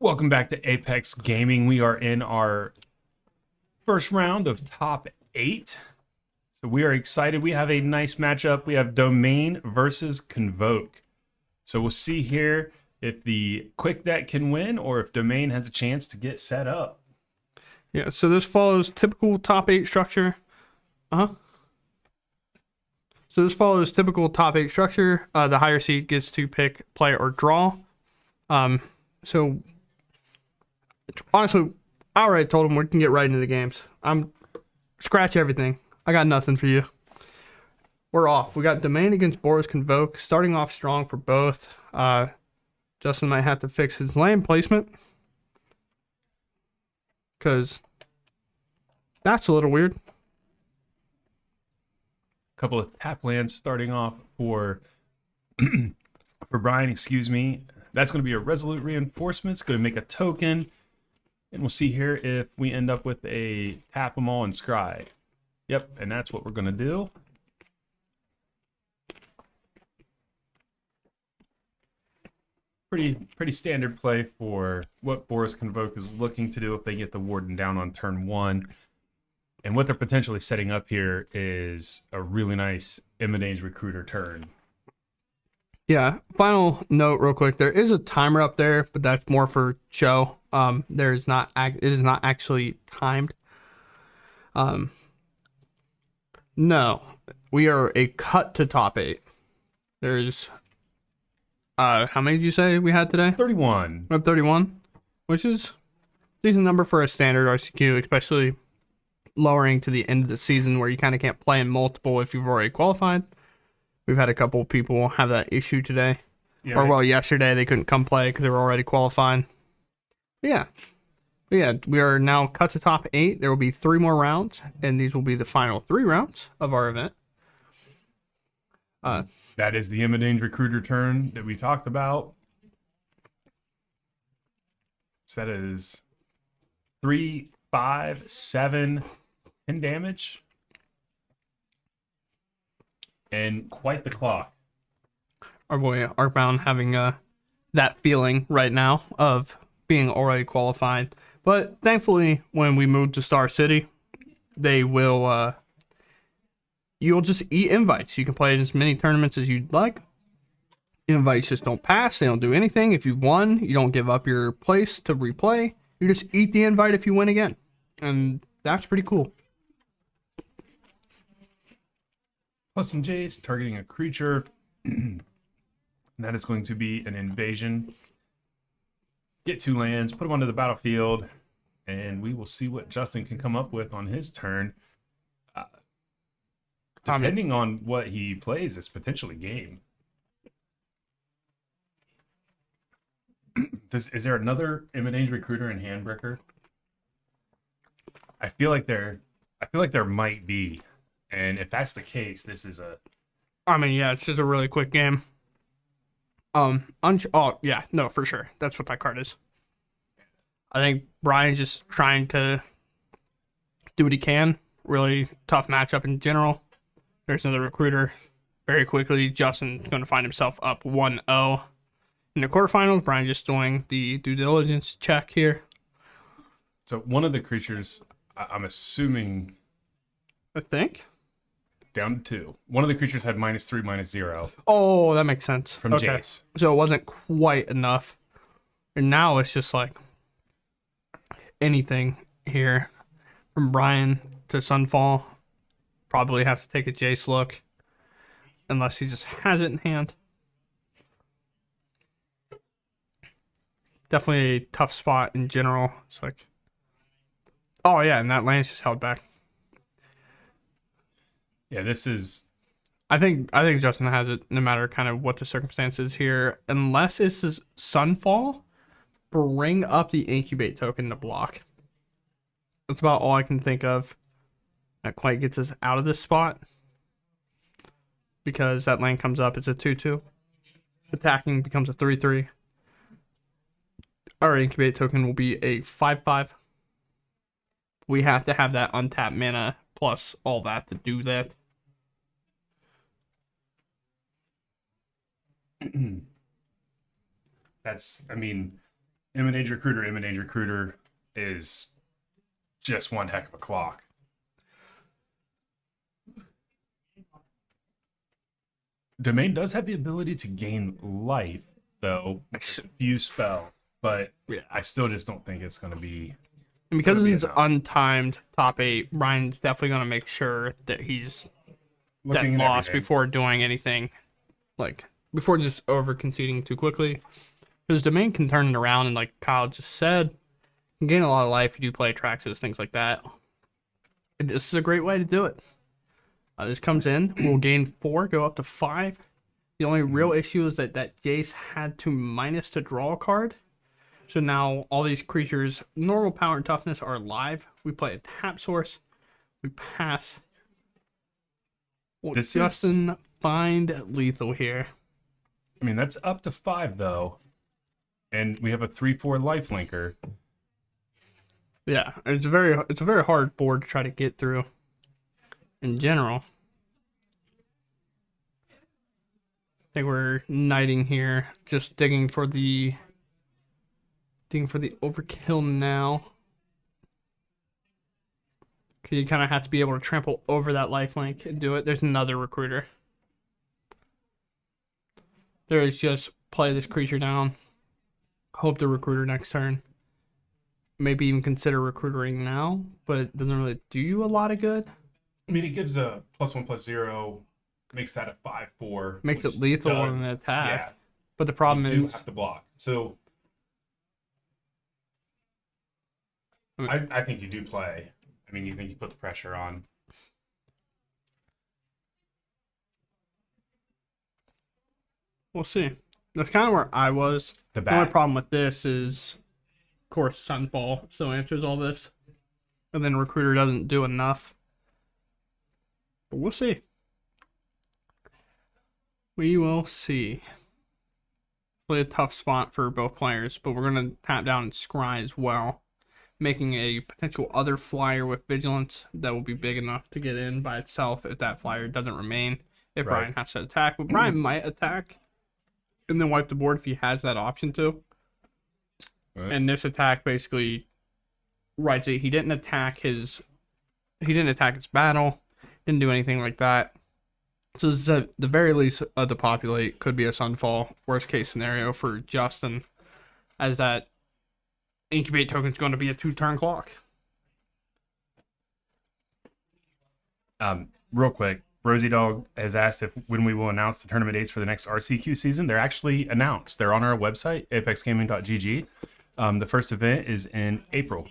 Welcome back to Apex Gaming. We are in our first round of top 8. So we are excited. We have a nice matchup. We have Domain versus Convoke. So we'll see here if the quick deck can win or if Domain has a chance to get set up. Yeah, so this follows typical top 8 structure. So this follows typical top 8 structure. The higher seed gets to pick, play, or draw. So honestly, I already told him we can get right into the games. Scratch everything. I got nothing for you. We're off. We got Domain against Boris Convoke, starting off strong for both. Justin might have to fix his land placement, because that's a little weird. Couple of tap lands starting off for Brian, excuse me. That's going to be a Resolute Reinforcement. It's going to make a token. And we'll see here if we end up with a tap them all and scry. Yep, and that's what we're going to do. Pretty standard play for what Boris Convoke is looking to do if they get the Warden down on turn 1. And what they're potentially setting up here is a really nice Imminage Recruiter turn. Yeah, final note real quick. There is a timer up there, but that's more for show. It is not actually timed. No, we are a cut to top 8. There's how many did you say we had today? 31. We have 31, which is a decent number for a standard RCQ, especially lowering to the end of the season where you kind of can't play in multiple if you've already qualified. We've had a couple of people have that issue today. Yeah, Yesterday they couldn't come play because they were already qualified. But yeah, we are now cut to top 8. There will be 3 more rounds, and these will be the final 3 rounds of our event. That is the Imminage Recruiter turn that we talked about. So that is 3, 5, 7, 10 damage. And quite the clock. Our boy Arcbound having that feeling right now of being already qualified. But thankfully, when we move to Star City, they will you'll just eat invites. You can play in as many tournaments as you'd like. Invites just don't pass. They don't do anything. If you've won, you don't give up your place to replay. You just eat the invite if you win again. And that's pretty cool. Plus some Jace, targeting a creature. That is going to be an invasion. Get 2 lands, put them onto the battlefield, and we will see what Justin can come up with on his turn. Depending on what he plays, it's potentially game. Is there another Imminage Recruiter and Handbreaker? I feel like there might be. And if that's the case, this is a... Yeah, it's just a really quick game. Yeah, no, for sure. That's what that card is. I think Brian's just trying to do what he can. Really tough matchup in general. There's another recruiter. Very quickly, Justin's going to find himself up 1-0 in the quarterfinals. Brian just doing the due diligence check here. So one of the creatures, I'm assuming... I think. Down to 2. One of the creatures had -3, -0. Oh, that makes sense. From Jace. So it wasn't quite enough. And now it's just like anything here. From Brian to Sunfall. Probably have to take a Jace look. Unless he just has it in hand. Definitely a tough spot in general. It's like, oh yeah, and that land's just held back. Yeah, this is... I think Justin has it no matter kind of what the circumstances here. Unless this is Sunfall, bring up the Incubate token to block. That's about all I can think of that quite gets us out of this spot. Because that land comes up, it's a 2-2. Attacking becomes a 3-3. Our Incubate token will be a 5-5. We have to have that untapped mana plus all that to do that. That's, I mean, Image Recruiter is just one heck of a clock. Domain does have the ability to gain life, though, with a few spells, but Yeah. I still just don't think it's going to be. And because Gonna be it's enough. untimed top 8, Brian's definitely going to make sure that he's Looking that at loss everything. before doing anything, like before just over conceding too quickly. Because Domain can turn it around, and like Kyle just said, can gain a lot of life if you do play Traxxas, things like that. And this is a great way to do it. This comes in, we'll gain 4, go up to 5. The only real issue is that Jace had to minus to draw a card. So now all these creatures, normal power and toughness, are live. We play a tap source. We pass. Well, This Justin, find lethal here. I mean, that's up to 5, though. And we have a 3/4 life linker. Yeah, it's a very hard board to try to get through in general. I think we're knighting here, just digging for the overkill now. Cause you kind of have to be able to trample over that lifelink and do it. There's another recruiter. There is just play this creature down. Hope the recruiter next turn. Maybe even consider recruitering now, but it doesn't really do you a lot of good. I mean, it gives a +1/+0, makes that a 5/4. Makes it lethal on an attack. Yeah, But the problem you do is have to block. So I mean- I think you do play. I mean, you think you put the pressure on. we'll see. That's kind of where I was. The The only back. problem with this is, of course, Sunfall still answers all this. And then Recruiter doesn't do enough. But we'll see. We will see. Play a tough spot for both players, but we're going to tap down and scry as well, making a potential other flyer with Vigilance that will be big enough to get in by itself if that flyer doesn't remain. If Right. Brian has to attack, but Brian might attack and then wipe the board if he has that option to. Right. And this attack basically writes it. He didn't attack his battle, didn't do anything like that. So this is at the very least a depopulate, could be a Sunfall, worst case scenario for Justin, as that incubate token is going to be a 2-turn clock. Real quick, Rosie Dog has asked if when we will announce the tournament dates for the next RCQ season. They're actually announced. They're on our website, apexgaming.gg. The first event is in April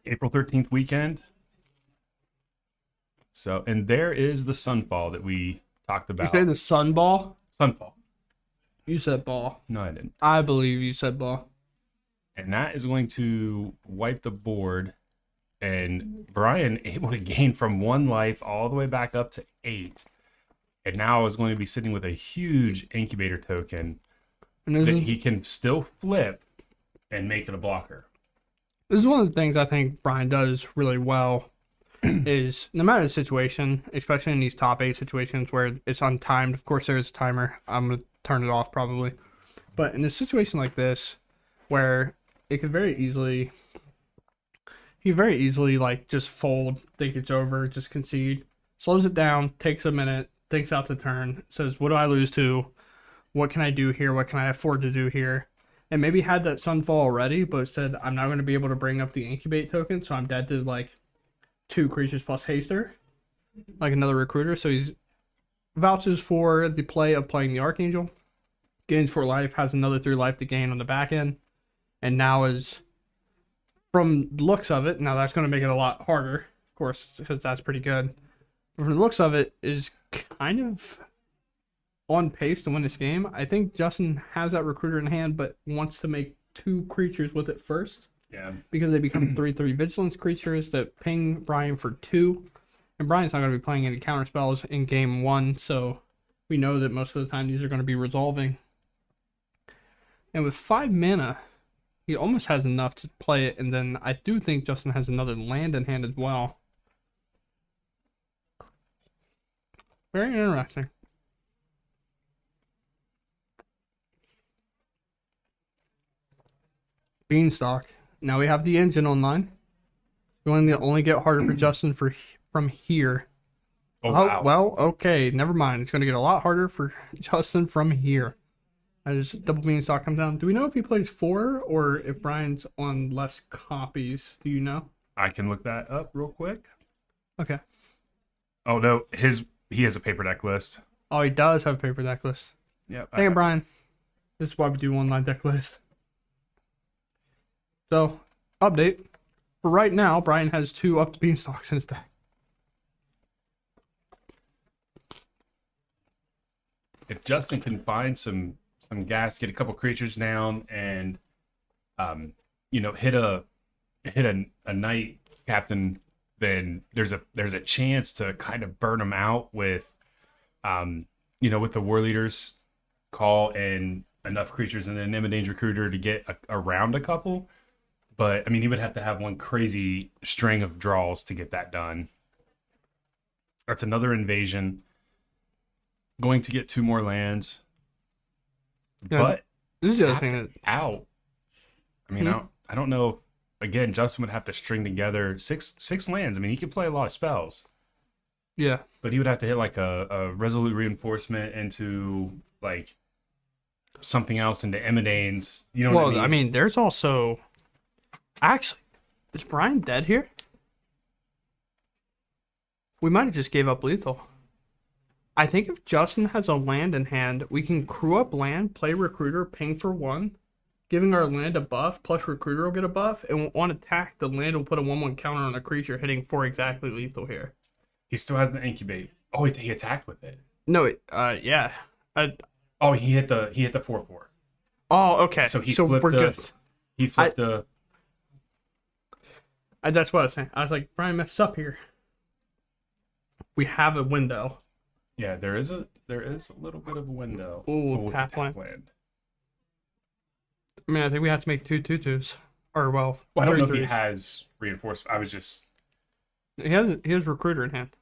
13th weekend. So, and there is the Sunfall that we talked You about. say the Sunball? Sunfall. You said ball. No, I didn't. I believe you said ball. And that is going to wipe the board. And Brian able to gain from 1 life all the way back up to 8. And now is going to be sitting with a huge incubator token And that he can still flip and make it a blocker. This is one of the things I think Brian does really well is no matter the situation, especially in these top 8 situations where it's untimed, of course there is a timer. I'm going to turn it off probably. But in a situation like this where it could very easily like just fold, think it's over, just concede, slows it down, takes a minute, thinks out the turn, says, what do I lose to? What can I do here? What can I afford to do here? And maybe had that Sunfall already, but said, I'm not going to be able to bring up the incubate token, so I'm dead to like 2 creatures plus haster, like another recruiter. So he's vouches for the play of playing the Archangel, gains 4 life, has another 3 life to gain on the back end, and now is, from the looks of it, now that's going to make it a lot harder, of course, because that's pretty good. But from the looks of it, is kind of on pace to win this game. I think Justin has that recruiter in hand, but wants to make 2 creatures with it first. Yeah. Because they become 3/3 vigilance creatures that ping Brian for 2. And Brian's not going to be playing any counter spells in game 1, so we know that most of the time these are going to be resolving. And with 5 mana, he almost has enough to play it, and then I do think Justin has another land in hand as well. Very interesting. Beanstalk. Now we have the engine online. Going to only get harder for Justin from here. Oh, wow. Well, okay, never mind. It's going to get a lot harder for Justin from here. As double Beanstalk comes down. Do we know if he plays 4 or if Brian's on less copies? Do you know? I can look that up real quick. Okay. Oh, no. He has a paper deck list. Oh, he does have a paper deck list. Yep. Dang it, Brian. This is why we do online deck list. So, update. For right now, Brian has 2 up to Beanstalks in his deck. If Justin can find some gas, get a couple creatures down, and hit a knight captain, then there's a chance to kind of burn him out with with the war leaders call and enough creatures and then an Immodane's recruiter to get around a couple. But I mean, he would have to have one crazy string of draws to get that done. That's another invasion. Going to get 2 more lands. Yeah, But this is the other thing that out. I mean, I don't know. Again, Justin would have to string together six lands. I mean, he could play a lot of spells. Yeah. But he would have to hit like a Resolute Reinforcement into like something else into Emmedane's. You know what I mean? I mean, there's also... Actually, is Brian dead here? We might have just gave up lethal. I think if Justin has a land in hand, we can crew up land, play Recruiter, ping for 1, giving our land a buff, plus Recruiter will get a buff, and on attack, the land will put a 1/1 counter on a creature hitting for exactly lethal here. He still has the incubate. Oh, he attacked with it. No, yeah. Oh, he hit the 4/4. Oh, okay. So we're good. He flipped the. That's what I was saying. I was like, Brian messed up here. We have a window. Yeah, there is a little bit of a window. Ooh, tap land. I mean, I think we have to make 2 2/2s. Or, well, I don't know if 3/3s. he has reinforcement. I was just... He has Recruiter in hand.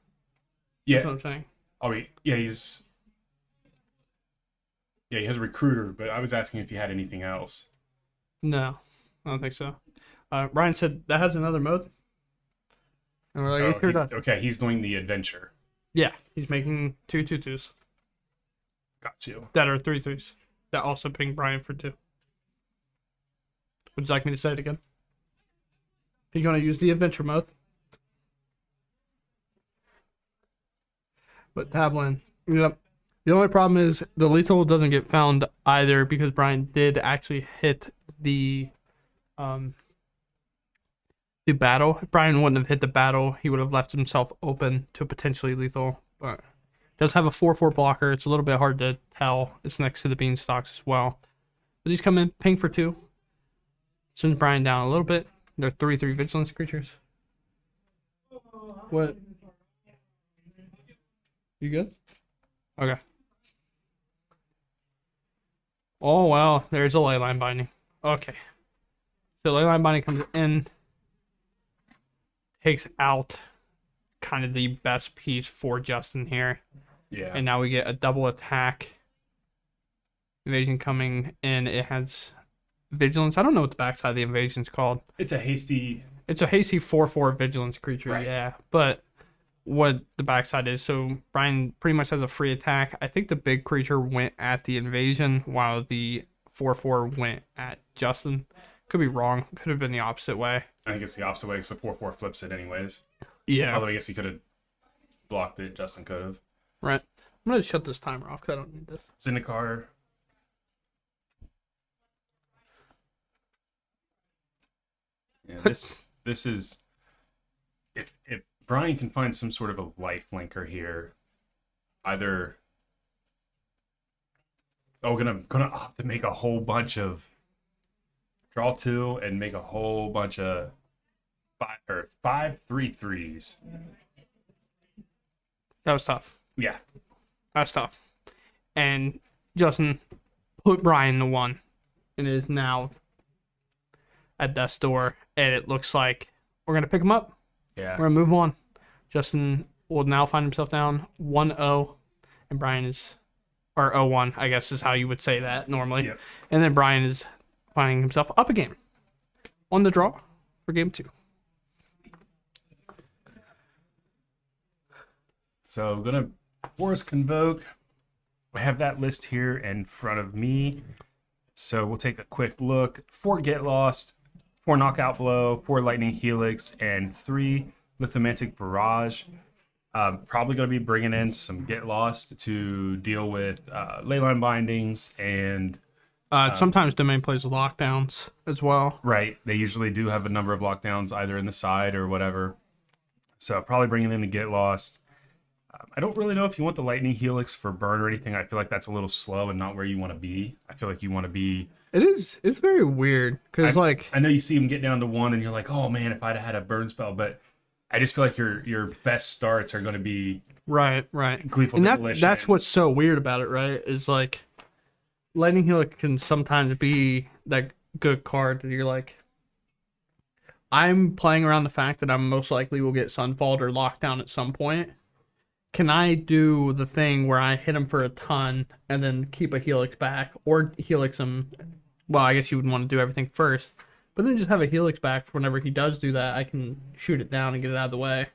Yeah. That's what I'm saying. Oh, he has a Recruiter, but I was asking if he had anything else. No, I don't think so. Ryan said that has another mode. And we're like, sure does. Okay, he's doing the adventure. Yeah, he's making 2 2/2s. Got you. That are 3/3s. That also ping Brian for 2. Would you like me to say it again? He's going to use the adventure mode. But Tabland, yep. The only problem is the lethal doesn't get found either because Brian did actually hit the battle. If Brian wouldn't have hit the battle, he would have left himself open to potentially lethal. But it does have a 4/4 blocker. It's a little bit hard to tell. It's next to the Beanstalks as well. But these come in, ping for 2. Sends Brian down a little bit. They're 3/3 vigilance creatures. What? You good? Okay. Oh, wow. There's a Leyline Binding. Okay. So Leyline Binding comes in. Takes out kind of the best piece for Justin here. Yeah. And now we get a double attack. Invasion coming in. It has vigilance. I don't know what the backside of the invasion's called. It's a hasty 4/4 vigilance creature, right. Yeah. But what the backside is, so Brian pretty much has a free attack. I think the big creature went at the invasion while the 4/4 went at Justin. Could be wrong. Could have been the opposite way. I think it's the opposite way because the 4/4 flips it anyways. Yeah. Although I guess he could have blocked it. Justin could have. Right. I'm going to shut this timer off because I don't need this. Zendikar. Yeah, this is... If Brian can find some sort of a life linker here, either... Oh, gonna opt to make a whole bunch of... Draw 2 and make a whole bunch of 5 3/3s. That was tough. Yeah. That's tough. And Justin put Brian to 1 and is now at death's door. And it looks like we're going to pick him up. Yeah. We're going to move on. Justin will now find himself down 1-0. And Brian is, or 0-1, I guess is how you would say that normally. Yep. And then Brian is finding himself up again. on the draw for game 2. So I'm gonna Force Convoke. I have that list here in front of me. So we'll take a quick look. 4 Get Lost, 4 Knockout Blow, 4 Lightning Helix, and 3 Lithomantic Barrage. Probably going to be bringing in some Get Lost to deal with Leyline Bindings and... Sometimes Domain plays lockdowns as well. Right. They usually do have a number of lockdowns either in the side or whatever. So probably bringing in the Get Lost. I don't really know if you want the Lightning Helix for burn or anything. I feel like that's a little slow and not where you want to be. I feel like you want to be... It's very weird because I know you see him get down to 1 and you're like, oh man, if I'd have had a burn spell, but I just feel like your best starts are going to be right. Gleeful And Demolition. that's what's so weird about it, right? Is like Lightning Helix can sometimes be that good card that you're like, I'm playing around the fact that I'm most likely will get Sunfalled or Lockdown at some point. Can I do the thing where I hit him for a ton and then keep a Helix back, or Helix him? Well, I guess you would want to do everything first, but then just have a Helix back for whenever he does do that. I can shoot it down and get it out of the way.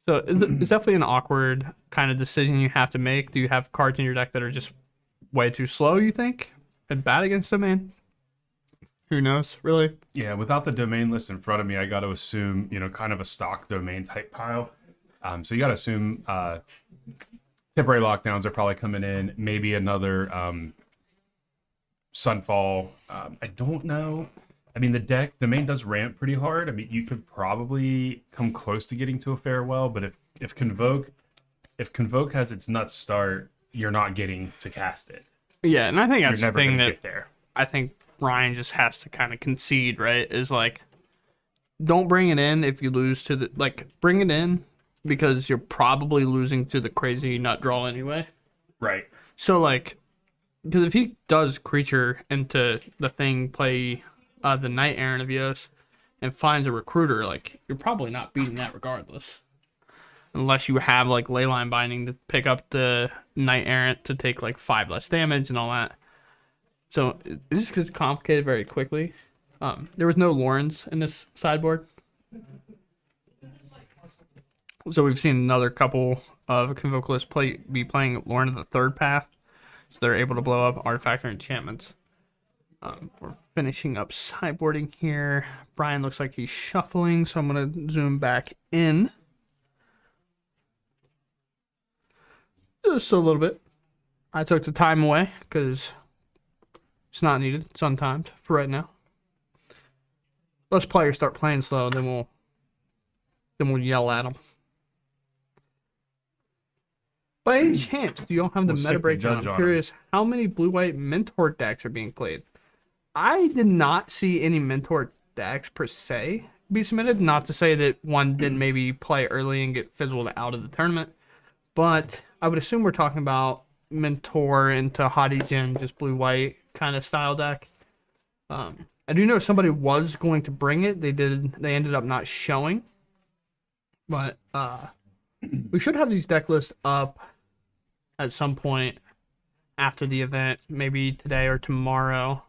So it's definitely an awkward kind of decision you have to make. Do you have cards in your deck that are just way too slow, you think, and bad against Domain? Who knows, really? Yeah, without the domain list in front of me, I got to assume, kind of a stock domain type pile. So you got to assume temporary lockdowns are probably coming in. Maybe another Sunfall. I don't know. I mean, the main does ramp pretty hard. I mean, you could probably come close to getting to a farewell, but if Convoke has its nuts start, you're not getting to cast it. Yeah, and I think that's You're the never thing gonna that get there. I think Ryan just has to kind of concede, right? Is like, don't bring it in if you lose to the, like, bring it in because you're probably losing to the crazy nut draw anyway. Right. So, like, because if he does creature into the thing, play the Knight Errant of Eos, and finds a recruiter, like, you're probably not beating that regardless. Unless you have, like, Leyline Binding to pick up the Knight Errant to take, like, 5 less damage and all that. So, it just gets complicated very quickly. There was no Lorens in this sideboard. So we've seen another couple of Convoke lists be playing Lorn of the third path. So they're able to blow up artifact or enchantments. We're finishing up sideboarding here. Brian looks like he's shuffling, so I'm going to zoom back in. Just a little bit. I took the time away because it's not needed. It's untimed for right now. Let's players start playing slow, then we'll yell at them. By any chance, do you all have the meta breakdown? I'm curious how many blue-white Mentor decks are being played. I did not see any Mentor decks per se be submitted. Not to say that one didn't maybe play early and get fizzled out of the tournament, but I would assume we're talking about Mentor into Hottie Gen, just blue-white kind of style deck. I do know somebody was going to bring it. They ended up not showing. But we should have these deck lists up at some point after the event, maybe today or tomorrow.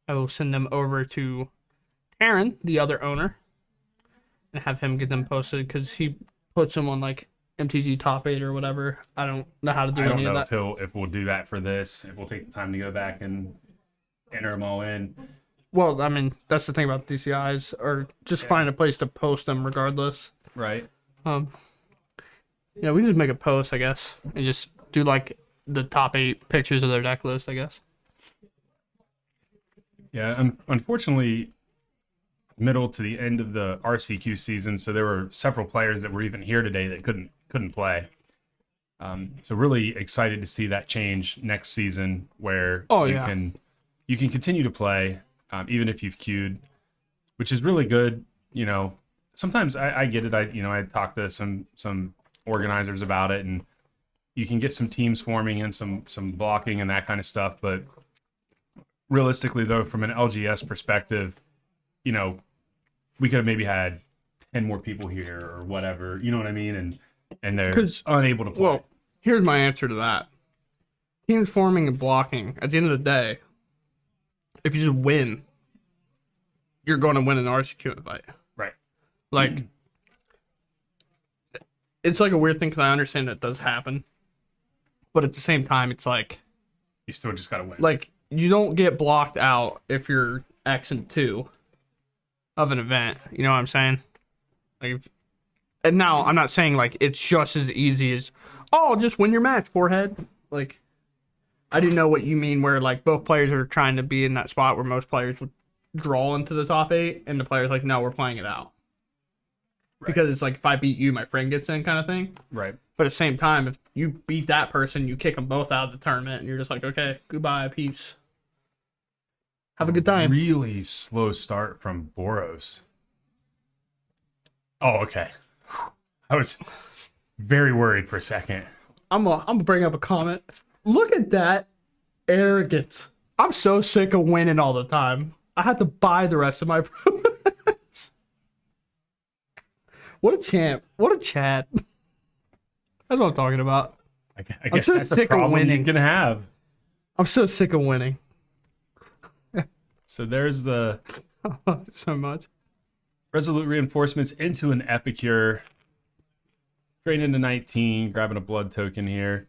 I will send them over to Aaron, the other owner, and have him get them posted because he puts them on like MTG Top 8 or whatever. I don't know how to do any of that. I don't know if we'll do that for this, if we'll take the time to go back and enter them all in. Well, I mean, that's the thing about DCIs, or just find a place to post them regardless. Right. Yeah, we just make a post, I guess, and just do like the top 8 pictures of their deck list, I guess. Yeah, unfortunately, middle to the end of the RCQ season, so there were several players that were even here today that couldn't play. So really excited to see that change next season, where you can continue to play even if you've queued, which is really good. Sometimes I get it. I talk to some organizers about it, and you can get some teams forming and some blocking and that kind of stuff. But realistically, though, from an LGS perspective, we could have maybe had 10 more people here or whatever. You know what I mean? And they're unable to play. Well, here's my answer to that. Teams forming and blocking, at the end of the day, if you just win, you're going to win an RCQ invite. Right. Like, it's like a weird thing because I understand that does happen. But at the same time, it's like... You still just got to win. Like, you don't get blocked out if you're X and 2 of an event. You know what I'm saying? Like, and now, I'm not saying, like, it's just as easy as, oh, just win your match, forehead. Like, I do know what you mean where, like, both players are trying to be in that spot where most players would draw into the top 8, and the player's like, no, we're playing it out. Right. Because it's like, if I beat you, my friend gets in kind of thing. Right. But at the same time, if you beat that person, you kick them both out of the tournament, and you're just like, okay, goodbye, peace. Have a good time. Really slow start from Boros. Oh, okay. I was very worried for a second. I'm gonna bring up a comment. Look at that arrogance. I'm so sick of winning all the time. I had to buy the rest of my programs. What a champ. What a chat. That's what I'm talking about. I guess so that's the sick of problem winning. you're going to have. I'm so sick of winning. So there's the so much. Resolute Reinforcements into an Epicure. Straight into 19, grabbing a blood token here.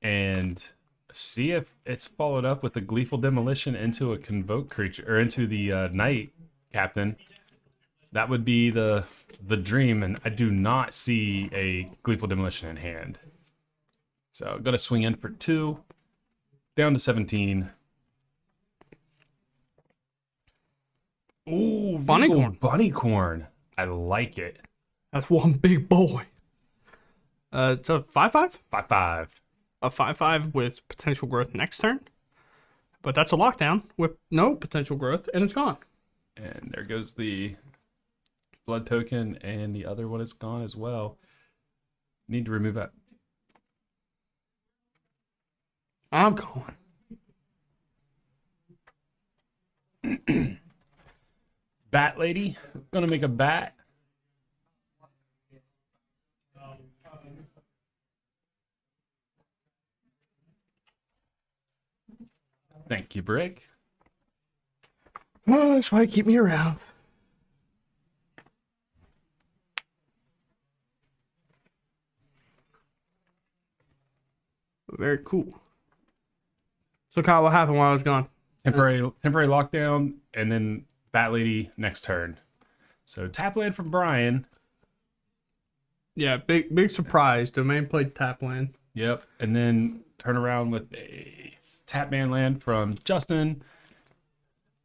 And see if it's followed up with a Gleeful Demolition into a Convoke creature, or into the Knight Captain. That would be the dream, and I do not see a Gleeful Demolition in hand. So I'm going to swing in for 2. Down to 17. Ooh, Bunny corn. Bunny corn. I like it. That's one big boy. It's a 5/5? 5/5. A 5/5 with potential growth next turn. But that's a lockdown with no potential growth, and it's gone. And there goes the blood token, and the other one is gone as well. Need to remove that. I'm gone. Bat lady. Gonna make a bat. Thank you, Brick. Oh, that's why you keep me around. Very cool. So, Kyle, what happened while I was gone? Temporary lockdown, and then Bat Lady next turn. So tap land from Brian. Yeah, big surprise. Domain played tap land. Yep, and then turn around with a tap man land from Justin.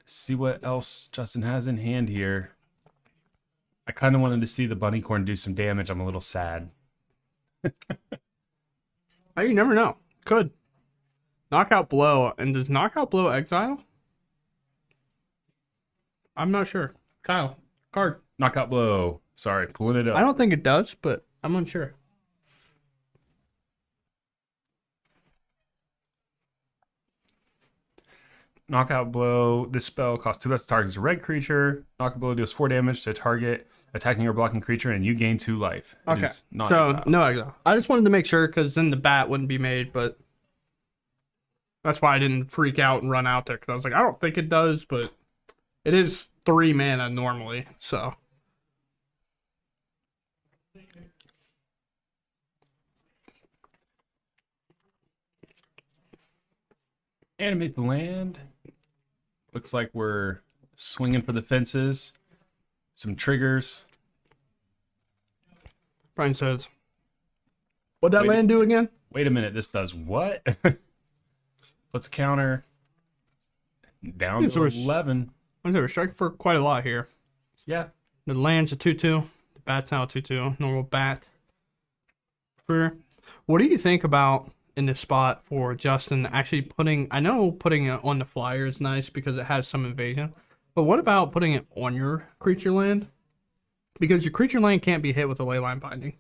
See what else Justin has in hand here. I kind of wanted to see the bunny corn do some damage. I'm a little sad. Oh, you never know. Could. Knockout blow. And does knockout blow exile? I'm not sure. Kyle, card. Knockout blow. Sorry, pulling it up. I don't think it does, but I'm unsure. Knockout blow. This spell costs 2 less to target a red creature. Knockout blow deals 4 damage to a target attacking or blocking creature, and you gain 2 life. It Okay. is not So, exile. no exile. I just wanted to make sure because then the bat wouldn't be made, but that's why I didn't freak out and run out there because I was like, I don't think it does, but it is 3 mana normally, so. Animate the land. Looks like we're swinging for the fences. Some triggers. Brian says, what'd that Wait. land do again? Wait a minute, this does what? Puts a counter down Yeah, to so we're 11. We're striking for quite a lot here. Yeah. The land's a 2/2. The bat's now a 2/2. Normal bat. What do you think about in this spot for Justin actually putting... I know putting it on the flyer is nice because it has some invasion. But what about putting it on your creature land? Because your creature land can't be hit with a leyline binding.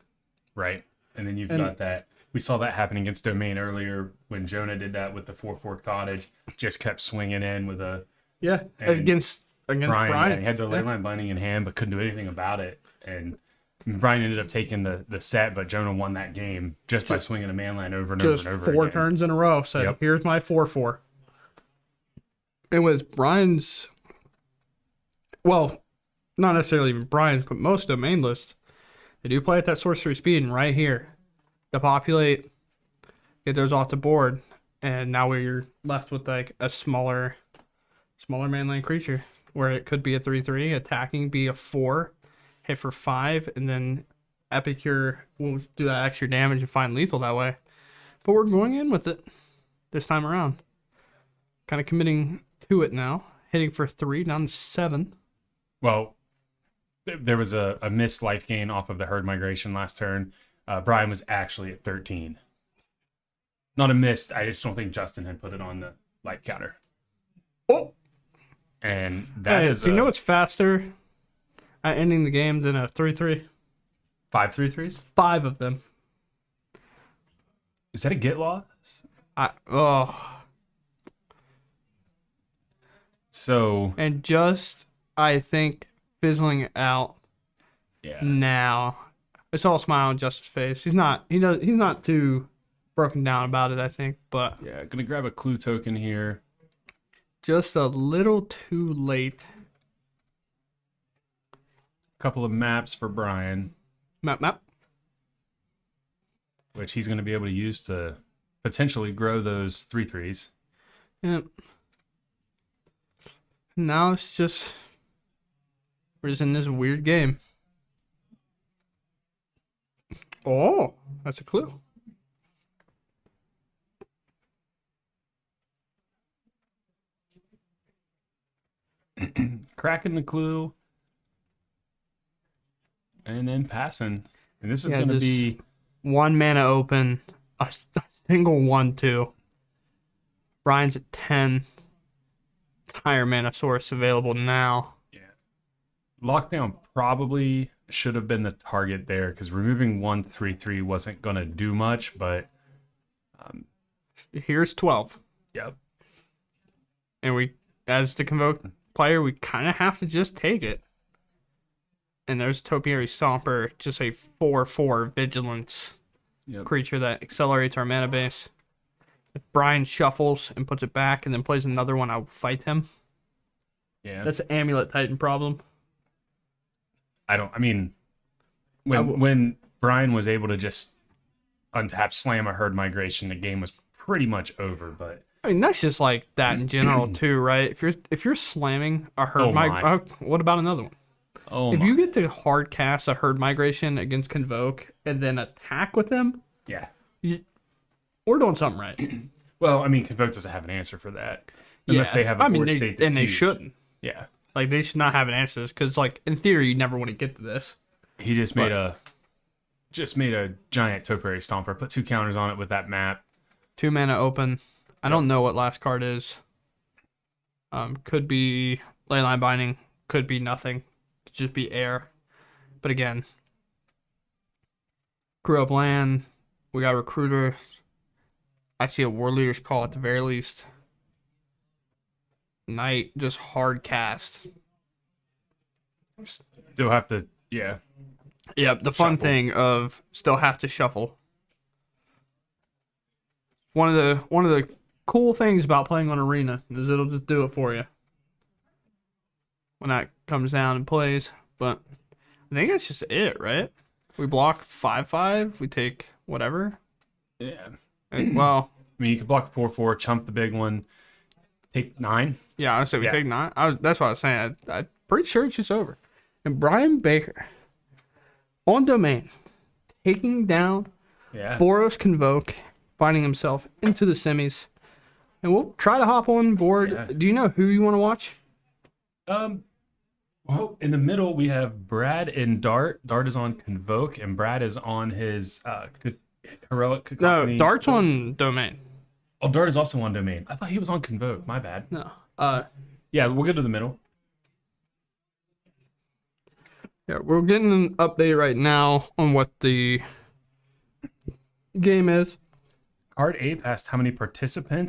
Right. And then you've got that. We saw that happen against Domain earlier when Jonah did that with the 4/4 cottage. Just kept swinging in with a... Yeah, And against Brian. Yeah, he had the leyline binding in hand, but couldn't do anything about it. And Brian ended up taking the set, but Jonah won that game just by swinging a man line over and over Just and over 4 again. turns in a row. Said, Yep. Here's my 4/4. It was Brian's well, not necessarily even Brian's, but most domain lists, they do play at that sorcery speed, and right here, depopulate, get those off the board, and now we're left with like a smaller mainland creature, where it could be a 3/3, attacking be a 4, hit for 5, and then Epicure will do that extra damage and find lethal that way. But we're going in with it this time around. Kind of committing to it now. Hitting for 3, down to 7. Well, there was a missed life gain off of the herd migration last turn. Brian was actually at 13. Not a missed. I just don't think Justin had put it on the life counter. Oh! And that is do you know what's faster at ending the game than a 3/3? 5 3/3s? 5 of them. Is that a get loss? So, And just, I think, fizzling out yeah. now. It's all smile on Justin's face. He's not too broken down about it, I think, but Yeah, gonna grab a clue token here. just a little too late. Couple of maps for Brian, Map. which he's gonna be able to use to potentially grow those 3/3s. Yep. Now it's just, we're just in this weird game. Oh, that's a clue. Cracking the clue. And then passing. And this is Yeah, gonna just be 1 mana open, a single 1/2. Brian's at 10. Entire mana source available now. lockdown probably should have been the target there because removing 1 3/3 wasn't gonna do much, but Here's 12. yep. And we, as the Convoke player, we kind of have to just take it. And there's Topiary Stomper, just a 4/4 vigilance Yep. creature that accelerates our mana base. If Brian shuffles and puts it back and then plays another one, I'll fight him. Yeah. That's an Amulet Titan problem. I mean, when Brian was able to just untap slam a herd migration, the game was pretty much over. But I mean, that's just like that in general too, right? If you're slamming a herd what about another one? oh, If my. you get to hard cast a herd migration against Convoke and then attack with them, Yeah. we're doing something right. Well, I mean, Convoke doesn't have an answer for that unless they have a board state that's they huge. shouldn't. Yeah. Like, they should not have an answer because, like, in theory, you never want to get to this. He just made a giant Topiary Stomper, put 2 counters on it with that map. 2 mana open. I don't know what last card is. Could be Leyline Binding. Could be nothing. Could just be air. But again, grew up land. We got Recruiter. I see a War Leader's Call at the very least. Knight, just hard cast. Still have to, yeah. Yep, the fun Shuffle. thing of still have to shuffle. One of the cool things about playing on Arena is it'll just do it for you when that comes down and plays. But I think that's just it, right? We block 5/5. We take whatever. Yeah. Well, I mean, you could block 4/4, chump the big one, take 9. yeah, I said we Yeah. take 9. That's what I was saying. I'm pretty sure it's just over. And Brian Baker on domain, taking down Yeah. Boros Convoke, finding himself into the semis. And we'll try to hop on board. Yeah. Do you know who you want to watch? Well, in the middle we have Brad and Dart. Dart is on Convoke, and Brad is on his heroic No, cacophony. Dart's on domain. Oh, Dart is also on domain. I thought he was on Convoke. My bad. No. Yeah, we'll go to the middle. Yeah, we're getting an update right now on what the game is. Card A passed how many participants?